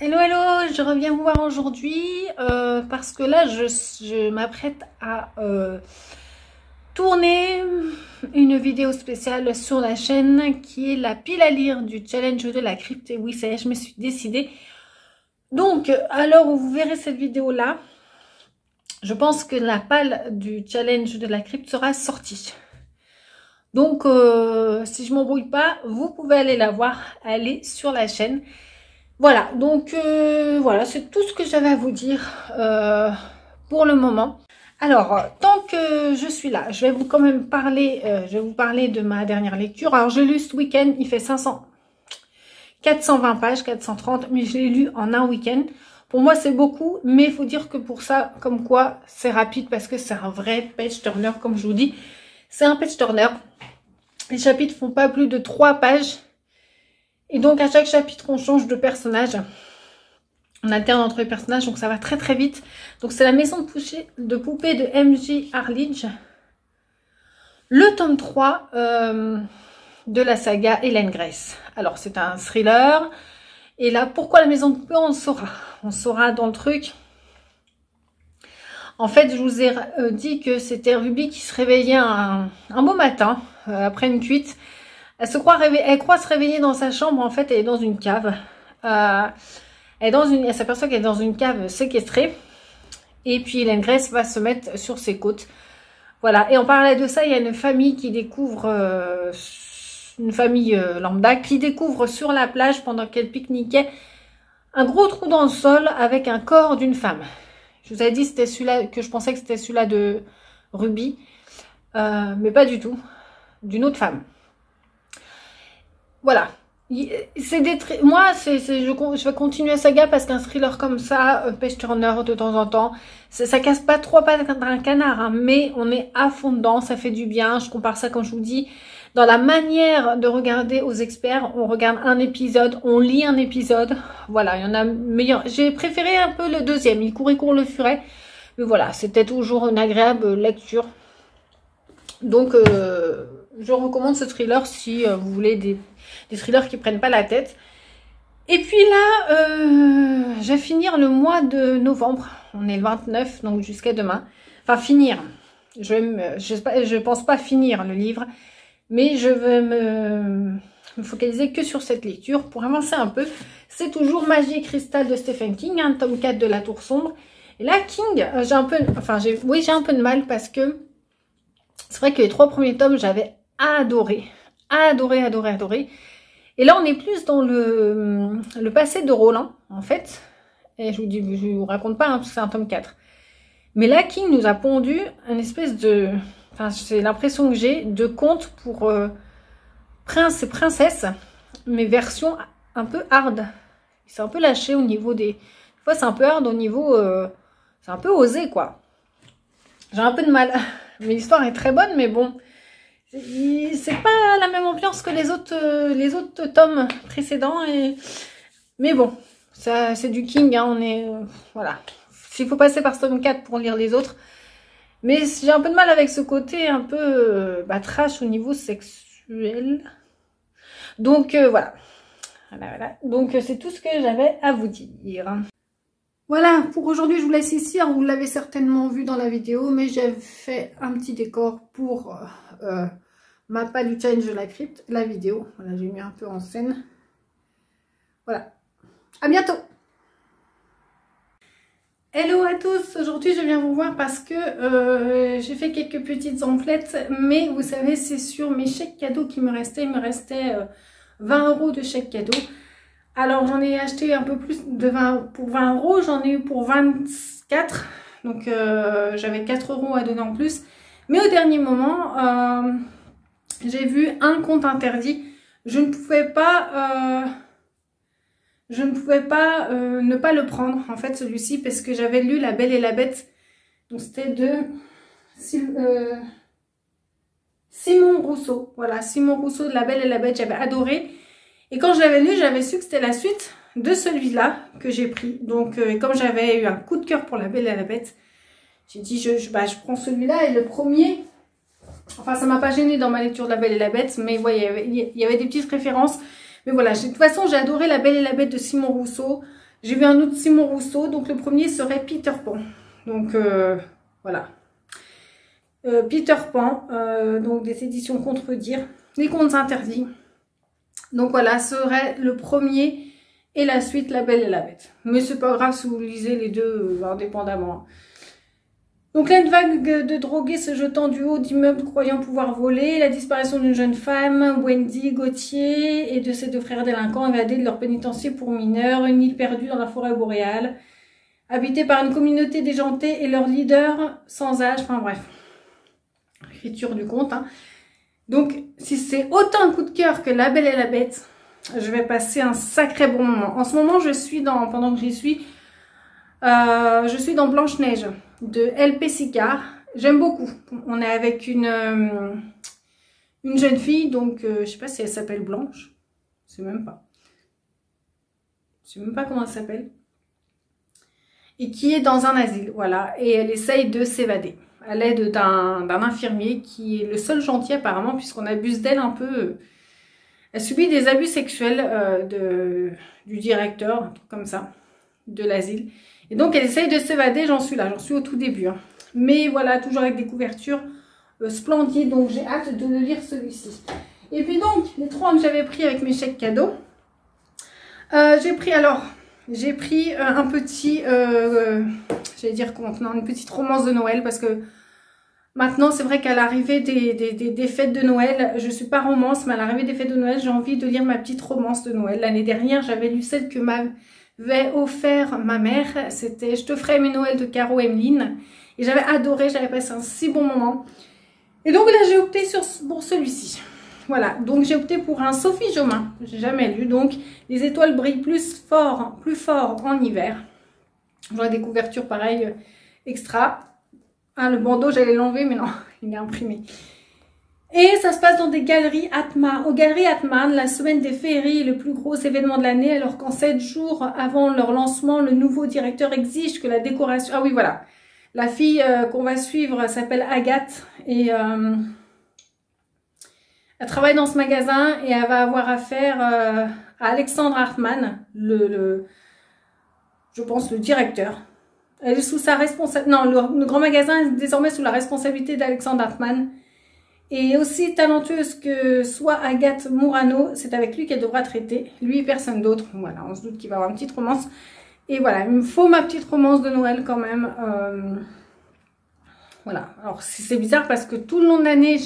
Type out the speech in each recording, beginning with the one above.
Hello, hello, je reviens vous voir aujourd'hui parce que là, je m'apprête à tourner une vidéo spéciale sur la chaîne qui est la pile à lire du challenge de la crypte. Et oui, ça y est, je me suis décidée. Donc, à l'heure où vous verrez cette vidéo-là, je pense que la pile du challenge de la crypte sera sortie. Donc, si je m'embrouille pas, vous pouvez aller la voir, elle est sur la chaîne. Voilà, donc voilà, c'est tout ce que j'avais à vous dire pour le moment. Alors, tant que je suis là, je vais vous quand même parler, je vais vous parler de ma dernière lecture. Alors, je l'ai lu ce week-end, il fait 420 pages, 430, mais je l'ai lu en un week-end. Pour moi, c'est beaucoup, mais il faut dire que pour ça, comme quoi, c'est rapide parce que c'est un vrai page turner, comme je vous dis. C'est un page turner. Les chapitres font pas plus de 3 pages. Et donc, à chaque chapitre, on change de personnage. On alterne entre les personnages, donc ça va très très vite. Donc, c'est la maison de poupée de M.J. Arledge. Le tome 3 de la saga Helen Grace. Alors, c'est un thriller. Et là, pourquoi la maison de poupée? On le saura. On saura dans le truc. En fait, je vous ai dit que c'était Ruby qui se réveillait un beau matin, après une cuite. Elle croit se réveiller dans sa chambre. En fait, elle est dans une cave. Elle s'aperçoit qu'elle est dans une cave séquestrée. Et puis, Helen Grace va se mettre sur ses côtes. Voilà. Et en parallèle de ça, il y a une famille qui découvre, une famille lambda, qui découvre sur la plage, pendant qu'elle pique-niquait, un gros trou dans le sol avec un corps d'une femme. Je vous avais dit c'était celui-là, que je pensais que c'était celui-là de Ruby. Mais pas du tout. D'une autre femme. Voilà, moi je vais continuer la saga parce qu'un thriller comme ça, page turner de temps en temps, ça casse pas trois pattes d'un canard, hein, mais on est à fond dedans, ça fait du bien. Je compare ça, comme je vous dis, dans la manière de regarder aux experts. On regarde un épisode, on lit un épisode, voilà, il y en a meilleur. J'ai préféré un peu le deuxième, il court le furet, mais voilà, c'était toujours une agréable lecture. Donc je recommande ce thriller si vous voulez des thrillers qui prennent pas la tête. Et puis là, je vais finir le mois de novembre. On est le 29, donc jusqu'à demain. Enfin, finir. Je pense pas finir le livre, mais je vais me focaliser que sur cette lecture pour avancer un peu. C'est toujours Magie et Cristal de Stephen King, hein, tome 4 de La Tour Sombre. Et là, King, j'ai un peu de mal parce que c'est vrai que les 3 premiers tomes, j'avais adoré. Et là, on est plus dans le passé de Roland, en fait. Et je vous raconte pas, hein, parce que c'est un tome 4. Mais là, King nous a pondu une espèce de... Enfin, c'est l'impression que j'ai de conte pour prince et princesse, mais version un peu hard. C'est un peu lâché au niveau des... Des fois, c'est un peu hard au niveau... c'est un peu osé, quoi. J'ai un peu de mal. Mais l'histoire est très bonne, mais bon... C'est pas la même ambiance que les autres tomes précédents. Mais bon, ça c'est du King, hein, on est... voilà. S'il faut passer par ce tome 4 pour lire les autres. Mais j'ai un peu de mal avec ce côté un peu trash au niveau sexuel. Donc voilà. Donc c'est tout ce que j'avais à vous dire. Voilà, pour aujourd'hui, je vous laisse ici. Vous l'avez certainement vu dans la vidéo, mais j'ai fait un petit décor pour ma pas du challenge de la crypte, la vidéo. Voilà, j'ai mis un peu en scène. Voilà. À bientôt. Hello à tous. Aujourd'hui, je viens vous voir parce que j'ai fait quelques petites emplettes, mais vous savez, c'est sur mes chèques cadeaux qui me restaient. Il me restait 20 € de chèques cadeaux. Alors, j'en ai acheté un peu plus de 20 pour 20 €. J'en ai eu pour 24. Donc, j'avais 4 € à donner en plus. Mais au dernier moment, j'ai vu un compte interdit. Je ne pouvais pas ne pas le prendre, en fait, celui-ci, parce que j'avais lu La Belle et la Bête. Donc, c'était de Simon Rousseau. Voilà, Simon Rousseau de La Belle et la Bête. J'avais adoré. Et quand je l'avais lu, j'avais su que c'était la suite de celui-là que j'ai pris. Donc, comme j'avais eu un coup de cœur pour La Belle et la Bête, j'ai dit, je prends celui-là. Et le premier, enfin, ça m'a pas gêné dans ma lecture de La Belle et la Bête, mais ouais, il y avait des petites références. Mais voilà, de toute façon, j'ai adoré La Belle et la Bête de Simon Rousseau. J'ai vu un autre Simon Rousseau, donc le premier serait Peter Pan. Donc voilà. Peter Pan, donc des éditions Contredire, les contes interdits. Donc voilà, serait le premier et la suite La Belle et la Bête. Mais c'est pas grave si vous lisez les deux indépendamment. Donc là, une vague de drogués se jetant du haut d'immeubles croyant pouvoir voler, la disparition d'une jeune femme, Wendy Gauthier, et de ses deux frères délinquants évadés de leur pénitencier pour mineurs, une île perdue dans la forêt boréale, habitée par une communauté déjantée et leur leader sans âge, enfin bref. Écriture du conte. Hein. Donc, si c'est autant un coup de cœur que La Belle et la Bête, je vais passer un sacré bon moment. En ce moment, pendant que j'y suis, je suis dans Blanche-Neige de L.P. Sicard. J'aime beaucoup. On est avec une jeune fille, donc je sais pas si elle s'appelle Blanche. Je sais même pas. Je sais même pas comment elle s'appelle. Et qui est dans un asile, voilà. Et elle essaye de s'évader à l'aide d'un infirmier qui est le seul gentil apparemment, puisqu'on abuse d'elle un peu. Elle subit des abus sexuels du directeur, un truc comme ça, de l'asile. Et donc, elle essaye de s'évader, j'en suis là, j'en suis au tout début. Hein. Mais voilà, toujours avec des couvertures splendides, donc j'ai hâte de le lire celui-ci. Et puis donc, les 3 que j'avais pris avec mes chèques cadeaux. J'ai pris un petit, j'allais dire conte, non, une petite romance de Noël, parce que maintenant, c'est vrai qu'à l'arrivée des fêtes de Noël, je ne suis pas romance, mais à l'arrivée des fêtes de Noël, j'ai envie de lire ma petite romance de Noël. L'année dernière, j'avais lu celle que m'avait offert ma mère. C'était « Je te ferai mes Noëls » de Caro Emeline. Et j'avais adoré, j'avais passé un si bon moment. Et donc là, j'ai opté pour celui-ci. Voilà, donc j'ai opté pour un Sophie Jomain, que j'ai jamais lu. Donc, les étoiles brillent plus fort en hiver. J'aurai des couvertures pareilles, extra. Ah, le bandeau, j'allais l'enlever, mais non, il est imprimé. Et ça se passe dans des galeries Atman. Aux galeries Atman, la semaine des féeries est le plus gros événement de l'année, alors qu'en 7 jours avant leur lancement, le nouveau directeur exige que la décoration... Ah oui, voilà. La fille qu'on va suivre s'appelle Agathe et elle travaille dans ce magasin et elle va avoir affaire à Alexandre Hartmann, je pense le directeur. Elle est sous sa responsabilité. Non, le grand magasin est désormais sous la responsabilité d'Alexandre Hartmann. Et aussi talentueuse que soit Agathe Mourano, c'est avec lui qu'elle devra traiter. Lui et personne d'autre. Voilà, on se doute qu'il va avoir une petite romance. Et voilà, il me faut ma petite romance de Noël quand même. Voilà, alors c'est bizarre parce que tout le long de l'année,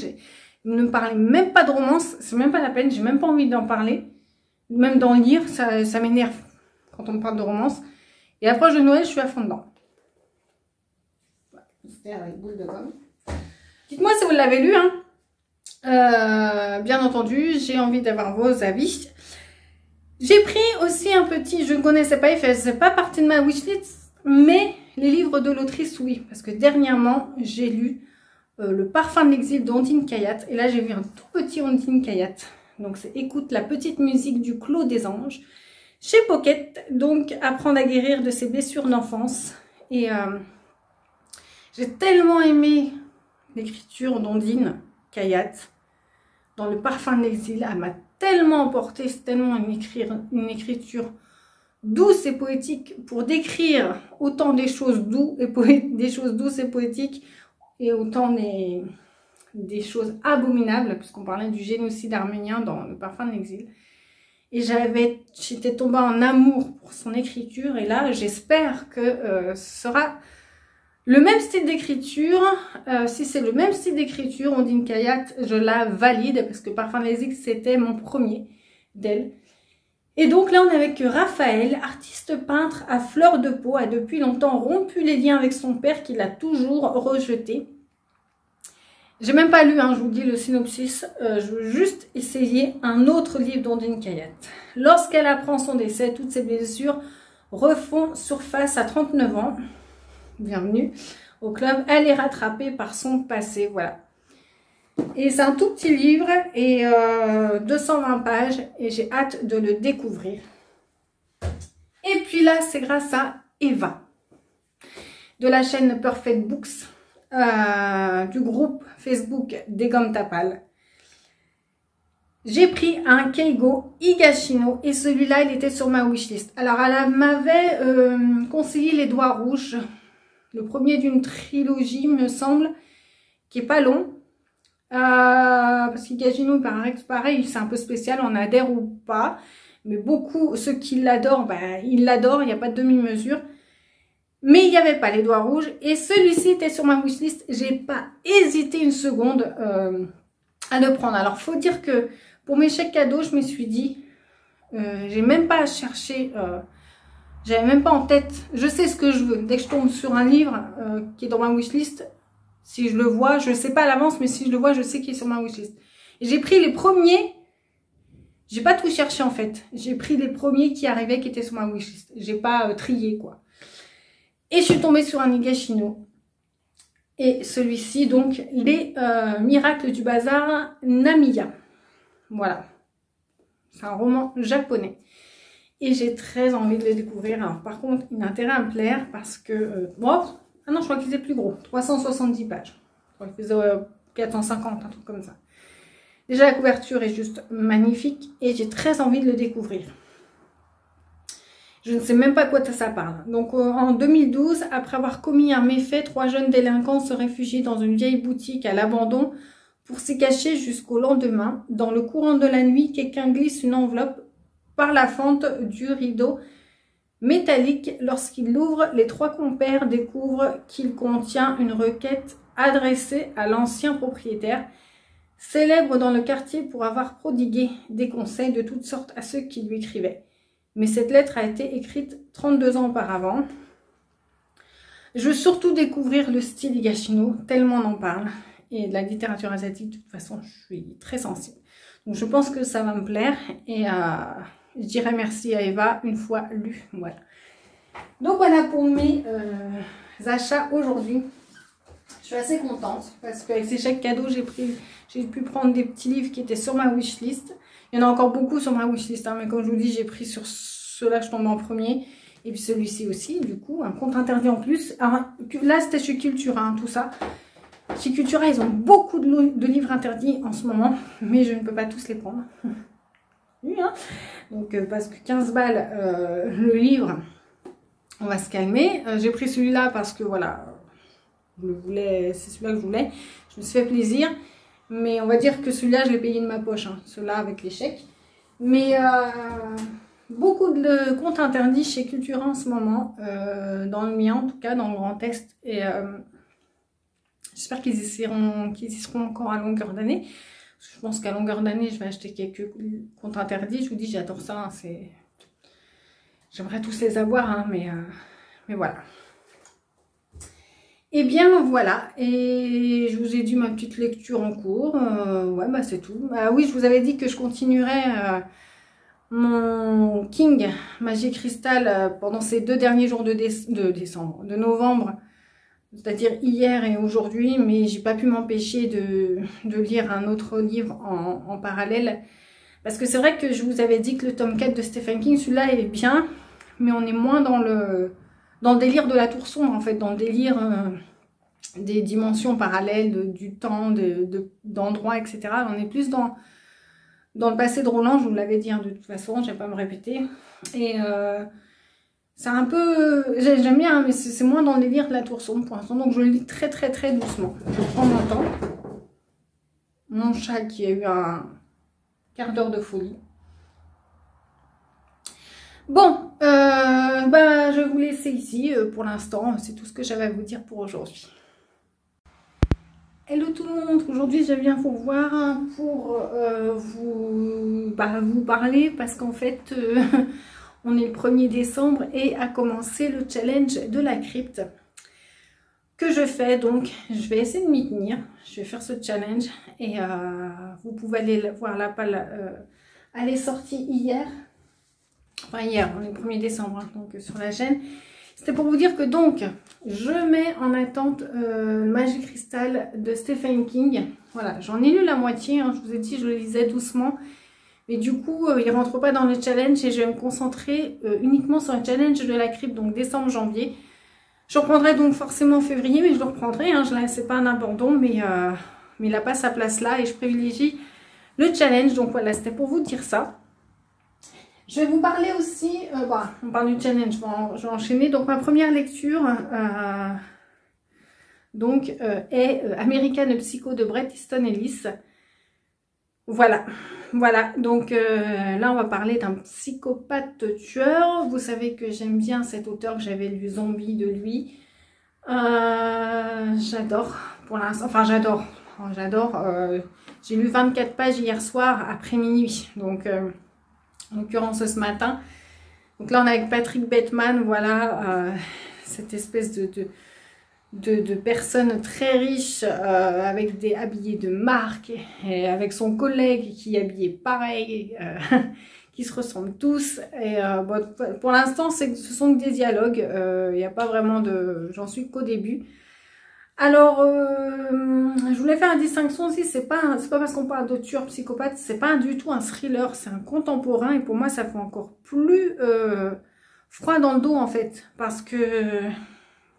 il ne me parlait même pas de romance. C'est même pas la peine, j'ai même pas envie d'en parler. Même d'en lire, ça m'énerve quand on me parle de romance. Et approche de Noël, je suis à fond dedans. Avec boule de gomme. Dites-moi si vous l'avez lu, hein. Bien entendu, j'ai envie d'avoir vos avis. J'ai pris aussi un petit, je ne connaissais pas, il faisait pas partie de ma wishlist, mais les livres de l'autrice, oui, parce que dernièrement, j'ai lu Le parfum de l'exil d'Ondine Kayat, et là j'ai vu un tout petit Ondine Kayat, donc c'est Écoute la petite musique du Clos des Anges, chez Pocket, donc apprendre à guérir de ses blessures d'enfance, et j'ai tellement aimé l'écriture d'Ondine Kayat dans Le parfum de l'exil. Elle m'a tellement emporté, c'est tellement une écriture douce et poétique pour décrire autant des choses douces et poétiques et autant des choses abominables, puisqu'on parlait du génocide arménien dans Le parfum de l'exil. Et j'étais tombée en amour pour son écriture, et là j'espère que ce sera le même style d'écriture. Si c'est le même style d'écriture, Ondine Kayat, je la valide, parce que Parfum de l'exil, c'était mon premier d'elle. Et donc là, on est avec Raphaël, artiste peintre à fleur de peau, a depuis longtemps rompu les liens avec son père, qui l'a toujours rejeté. J'ai même pas lu, hein, je vous dis le synopsis, je veux juste essayer un autre livre d'Ondine Kayat. Lorsqu'elle apprend son décès, toutes ses blessures refont surface à 39 ans. Bienvenue au club. Elle est rattrapée par son passé, voilà. Et c'est un tout petit livre et 220 pages et j'ai hâte de le découvrir. Et puis là, c'est grâce à Eva de la chaîne Perfect Books, du groupe Facebook des Gommes Tapal. J'ai pris un Keigo Higashino et celui-là, il était sur ma wishlist. Alors, elle m'avait conseillé les doigts rouges, le premier d'une trilogie, me semble, qui est pas long. Parce qu'Higashino, il paraît que pareil, c'est un peu spécial, on adhère ou pas. Mais beaucoup, ceux qui l'adorent, ben, ils l'adorent, il n'y a pas de demi-mesure. Mais il n'y avait pas les doigts rouges. Et celui-ci était sur ma wishlist. J'ai pas hésité une seconde à le prendre. Alors, faut dire que pour mes chèques cadeaux, je me suis dit, j'ai même pas à chercher, j'avais même pas en tête, je sais ce que je veux. Dès que je tombe sur un livre qui est dans ma wishlist, si je le vois, je sais pas à l'avance, mais si je le vois, je sais qu'il est sur ma wishlist. Et j'ai pris les premiers, j'ai pas tout cherché en fait. J'ai pris les premiers qui arrivaient, qui étaient sur ma wishlist. J'ai pas trié quoi. Et je suis tombée sur un Higashino. Et celui-ci, donc, les Miracles du Bazar Namiya. Voilà. C'est un roman japonais. Et j'ai très envie de le découvrir. Alors, par contre, il a intérêt à me plaire parce que... bon, ah non, je crois qu'il était plus gros. 370 pages. Je crois qu'il faisait 450, un truc comme ça. Déjà, la couverture est juste magnifique. Et j'ai très envie de le découvrir. Je ne sais même pas quoi ça parle. Donc, en 2012, après avoir commis un méfait, 3 jeunes délinquants se réfugient dans une vieille boutique à l'abandon pour s'y cacher jusqu'au lendemain. Dans le courant de la nuit, quelqu'un glisse une enveloppe par la fente du rideau métallique. Lorsqu'il l'ouvre, les 3 compères découvrent qu'il contient une requête adressée à l'ancien propriétaire, célèbre dans le quartier pour avoir prodigué des conseils de toutes sortes à ceux qui lui écrivaient. Mais cette lettre a été écrite 32 ans auparavant. Je veux surtout découvrir le style Higashino, tellement on en parle. Et de la littérature asiatique, de toute façon, je suis très sensible. Donc je pense que ça va me plaire. Et je dirais merci à Eva une fois lu. Voilà. Donc voilà pour mes achats aujourd'hui. Je suis assez contente parce qu'avec ces chèques cadeaux, j'ai pu prendre des petits livres qui étaient sur ma wishlist. Il y en a encore beaucoup sur ma wishlist, hein, mais comme je vous dis, j'ai pris sur ceux-là, je tombe en premier. Et puis celui-ci aussi, du coup, un compte interdit en plus. Alors, là, c'était chez Cultura, hein, tout ça. Chez Cultura, ils ont beaucoup de livres interdits en ce moment, mais je ne peux pas tous les prendre. Oui, hein. Donc, parce que 15 balles le livre, on va se calmer. J'ai pris celui-là parce que, voilà, c'est celui-là que je voulais. Je me suis fait plaisir. Mais on va dire que celui-là, je l'ai payé de ma poche, hein, ceux-là avec les chèques. Mais beaucoup de comptes interdits chez Cultura en ce moment, dans le mien en tout cas, dans le Grand Est. Et j'espère qu'ils y seront encore à longueur d'année. Je pense qu'à longueur d'année, je vais acheter quelques comptes interdits. Je vous dis, j'adore ça. Hein, j'aimerais tous les avoir, hein, mais voilà. Et bien voilà, et je vous ai dit ma petite lecture en cours, ouais bah c'est tout. Oui, je vous avais dit que je continuerais mon King Magie Cristal pendant ces 2 derniers jours de novembre, c'est-à-dire hier et aujourd'hui, mais j'ai pas pu m'empêcher de lire un autre livre en parallèle. Parce que c'est vrai que je vous avais dit que le tome 4 de Stephen King, celui-là est bien, mais on est moins dans le délire de la tour sombre, en fait, dans le délire des dimensions parallèles, du temps, d'endroits, etc. On est plus dans le passé de Roland, je vous l'avais dit, hein, de toute façon, je ne vais pas me répéter. Et c'est un peu... J'aime bien, hein, mais c'est moins dans le délire de la tour sombre pour l'instant, donc je le lis très très très doucement. Je prends mon temps. Mon chat qui a eu un quart d'heure de folie. Bon, je vais vous laisser ici pour l'instant. C'est tout ce que j'avais à vous dire pour aujourd'hui. Hello tout le monde, aujourd'hui je viens vous voir pour vous parler parce qu'en fait on est le 1er décembre et a commencé le challenge de la crypte que je fais. Donc je vais essayer de m'y tenir, je vais faire ce challenge et vous pouvez aller voir la palle, elle est sortie hier. Enfin hier, on est le 1er décembre, hein, donc sur la chaîne. C'était pour vous dire que donc, je mets en attente Magie Cristal de Stephen King. Voilà, j'en ai lu la moitié, hein, je vous ai dit, je le lisais doucement. Mais du coup, il ne rentre pas dans le challenge et je vais me concentrer uniquement sur le challenge de la crypte, donc décembre-janvier. Je reprendrai donc forcément en février, mais je le reprendrai, hein, c'est pas un abandon, mais il n'a pas sa place là et je privilégie le challenge. Donc voilà, c'était pour vous dire ça. Je vais vous parler aussi, on parle du challenge, je vais enchaîner. Donc ma première lecture est American Psycho de Bret Easton Ellis. Voilà, donc là on va parler d'un psychopathe tueur. Vous savez que j'aime bien cet auteur, que j'avais lu Zombie de lui. J'adore, pour l'instant, enfin j'adore. J'ai lu 24 pages hier soir après minuit, donc en l'occurrence ce matin. Donc là on est avec Patrick Bateman, voilà, cette espèce de personnes très riches avec des habillés de marque et avec son collègue qui est habillé pareil, qui se ressemblent tous. Et bon, pour l'instant, ce sont que des dialogues. Il n'y a pas vraiment de... J'en suis qu'au début. Alors, je voulais faire une distinction aussi. C'est pas parce qu'on parle de tueur psychopathe, c'est pas du tout un thriller, c'est un contemporain. Et pour moi, ça fait encore plus froid dans le dos en fait, parce que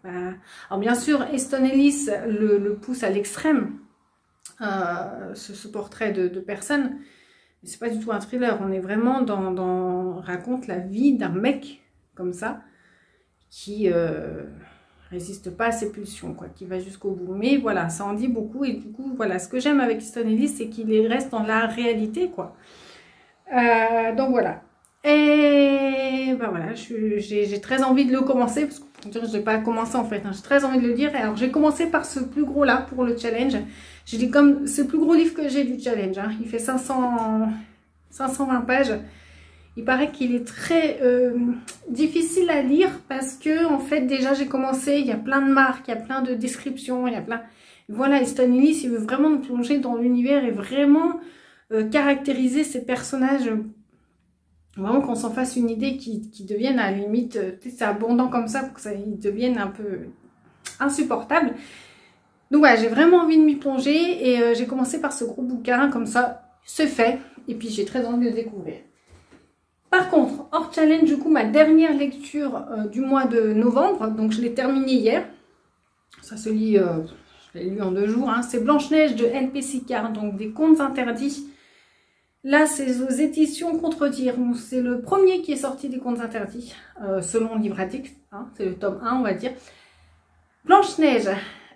alors bien sûr, Easton Ellis le pousse à l'extrême, ce portrait de personne, mais c'est pas du tout un thriller. On est vraiment raconte la vie d'un mec comme ça qui résiste pas à ses pulsions, quoi, qui va jusqu'au bout. Mais voilà, ça en dit beaucoup. Et du coup, voilà, ce que j'aime avec Easton Ellis, c'est qu'il reste dans la réalité, quoi. Donc voilà. Et ben voilà, j'ai très envie de le commencer, parce que je n'ai pas commencé en fait, hein. J'ai très envie de le lire. Alors j'ai commencé par ce plus gros là pour le challenge. J'ai dit comme c'est le plus gros livre que j'ai du challenge, hein. Il fait 520 pages. Il paraît qu'il est très difficile à lire parce que en fait déjà j'ai commencé, il y a plein de marques, il y a plein de descriptions, il y a plein... Voilà, Easton Ellis, il veut vraiment nous plonger dans l'univers et vraiment caractériser ces personnages. Vraiment qu'on s'en fasse une idée, qui devienne à la limite, c'est abondant comme ça pour que ça ils deviennent un peu insupportables. Donc voilà, j'ai vraiment envie de m'y plonger et j'ai commencé par ce gros bouquin, comme ça, c'est fait. Et puis j'ai très envie de le découvrir. Par contre, hors challenge, du coup, ma dernière lecture du mois de novembre, donc je l'ai terminée hier. Ça se lit, je l'ai lu en 2 jours, hein. C'est Blanche-Neige de N.P. Sicard, donc des contes interdits. Là, c'est aux éditions Contredire. C'est le premier qui est sorti des contes interdits, selon Livre Addict, hein, c'est le tome 1, on va dire. Blanche-Neige,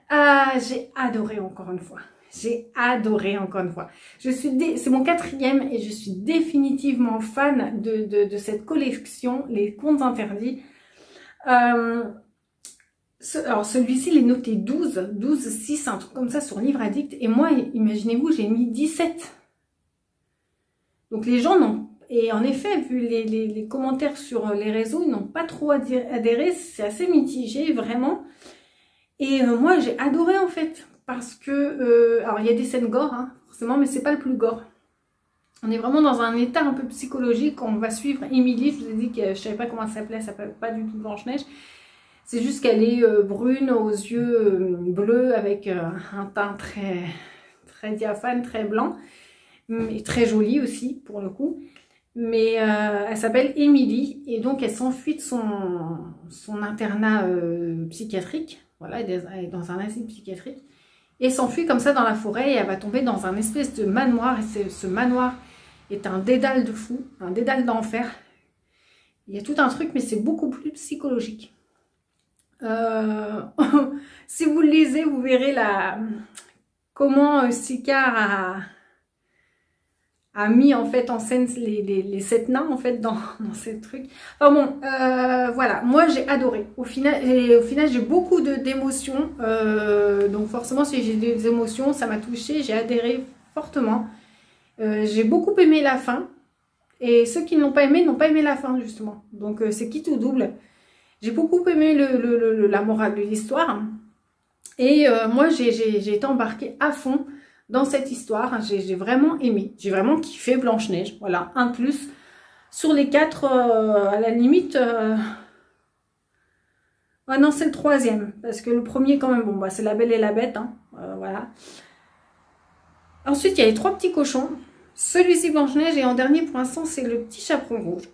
j'ai adoré encore une fois. J'ai adoré encore une fois. C'est mon 4e et je suis définitivement fan de cette collection, les contes interdits. Alors celui-ci, il est noté 12, 6, un truc comme ça sur Livre Addict. Et moi, imaginez-vous, j'ai mis 17. Donc les gens n'ont... Et en effet, vu les commentaires sur les réseaux, ils n'ont pas trop adhéré. C'est assez mitigé, vraiment. Et moi, j'ai adoré en fait. Parce que... alors, il y a des scènes gore, hein, forcément, mais c'est pas le plus gore. On est vraiment dans un état un peu psychologique. On va suivre Émilie. Je vous ai dit que je savais pas comment elle s'appelait. Ça s'appelle pas du tout Blanche-Neige. C'est juste qu'elle est brune, aux yeux bleus, avec un teint très diaphane, très blanc. Mais très jolie aussi, pour le coup. Mais elle s'appelle Émilie. Et donc, elle s'enfuit de son internat psychiatrique. Voilà, elle est dans un asile psychiatrique. Et s'enfuit comme ça dans la forêt. Et elle va tomber dans un espèce de manoir. Et ce manoir est un dédale de fou. Un dédale d'enfer. Il y a tout un truc, mais c'est beaucoup plus psychologique. Si vous le lisez, vous verrez comment Sicard a mis en fait en scène les 7 nains en fait dans ces trucs. Enfin bon, voilà, moi j'ai adoré. Au final j'ai beaucoup d'émotions. Donc forcément si j'ai des émotions, ça m'a touchée, j'ai adhéré fortement. J'ai beaucoup aimé la fin. Et ceux qui ne l'ont pas aimé n'ont pas aimé la fin justement. Donc c'est quitte ou double. J'ai beaucoup aimé la morale de l'histoire. Et moi j'ai été embarquée à fond dans cette histoire. J'ai vraiment aimé. J'ai vraiment kiffé Blanche-Neige. Voilà, un de plus. Sur les 4, à la limite... Ah non, c'est le 3e. Parce que le premier, quand même, bon, bah, c'est La Belle et la Bête. Hein, voilà. Ensuite, il y a les 3 petits cochons. Celui-ci, Blanche-Neige. Et en dernier, pour l'instant, c'est Le Petit Chaperon Rouge.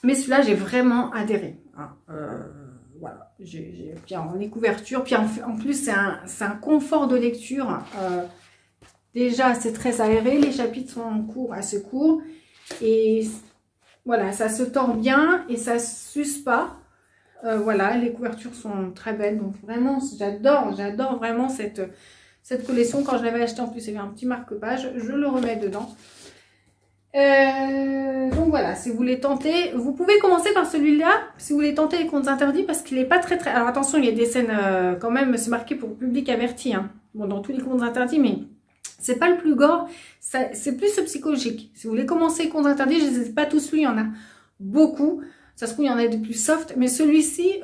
Mais celui-là, j'ai vraiment adhéré. Hein, voilà. Puis en les couvertures. Puis en plus, c'est un confort de lecture... déjà c'est très aéré, les chapitres sont courts, assez courts. Et voilà, ça se tord bien et ça s'use pas. Voilà, les couvertures sont très belles. Donc vraiment, j'adore vraiment cette collection. Quand je l'avais acheté en plus, il y avait un petit marque-page. Je le remets dedans. Donc voilà, si vous voulez tenter, vous pouvez commencer par celui-là, si vous voulez tenter les contes interdits, parce qu'il n'est pas très... Alors attention, il y a des scènes quand même, c'est marqué pour public averti, hein. Bon, dans tous les contes interdits, mais c'est pas le plus gore, c'est plus psychologique. Si vous voulez commencer les contes interdits, je ne les ai pas tous lus, il y en a beaucoup. Ça se trouve, il y en a des plus soft, mais celui-ci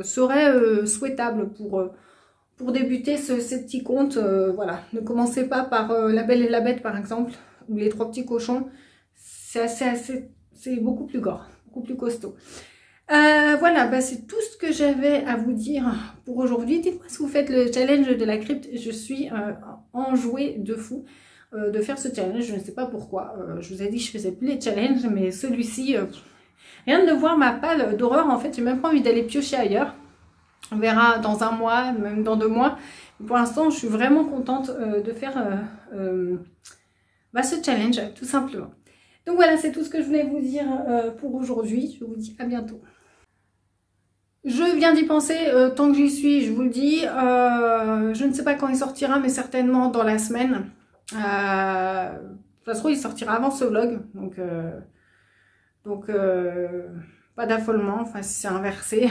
serait souhaitable pour débuter ces petits contes. Voilà, ne commencez pas par La Belle et la Bête, par exemple, ou Les Trois Petits Cochons. C'est beaucoup plus gore, beaucoup plus costaud. Voilà, bah, c'est tout ce que j'avais à vous dire pour aujourd'hui. Dites-moi si vous faites le challenge de la crypte. Je suis enjouée de fou de faire ce challenge. Je ne sais pas pourquoi. Je vous ai dit que je faisais plus les challenges, mais celui-ci, rien de voir ma palle d'horreur. En fait, j'ai même pas envie d'aller piocher ailleurs. On verra dans un mois, même dans 2 mois. Pour l'instant, je suis vraiment contente de faire ce challenge, tout simplement. Donc voilà, c'est tout ce que je voulais vous dire pour aujourd'hui. Je vous dis à bientôt. Je viens d'y penser, tant que j'y suis, je vous le dis. Je ne sais pas quand il sortira, mais certainement dans la semaine. De toute façon, il sortira avant ce vlog. Donc pas d'affolement, enfin si c'est inversé.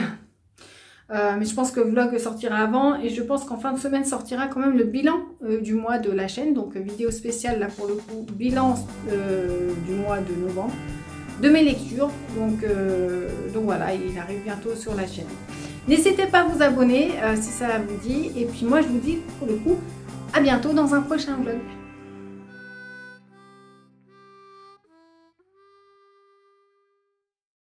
Mais je pense que le vlog sortira avant et je pense qu'en fin de semaine sortira quand même le bilan du mois de la chaîne. Donc vidéo spéciale là pour le coup, bilan du mois de novembre de mes lectures. Donc voilà, il arrive bientôt sur la chaîne. N'hésitez pas à vous abonner si ça vous dit. Et puis moi je vous dis pour le coup à bientôt dans un prochain vlog.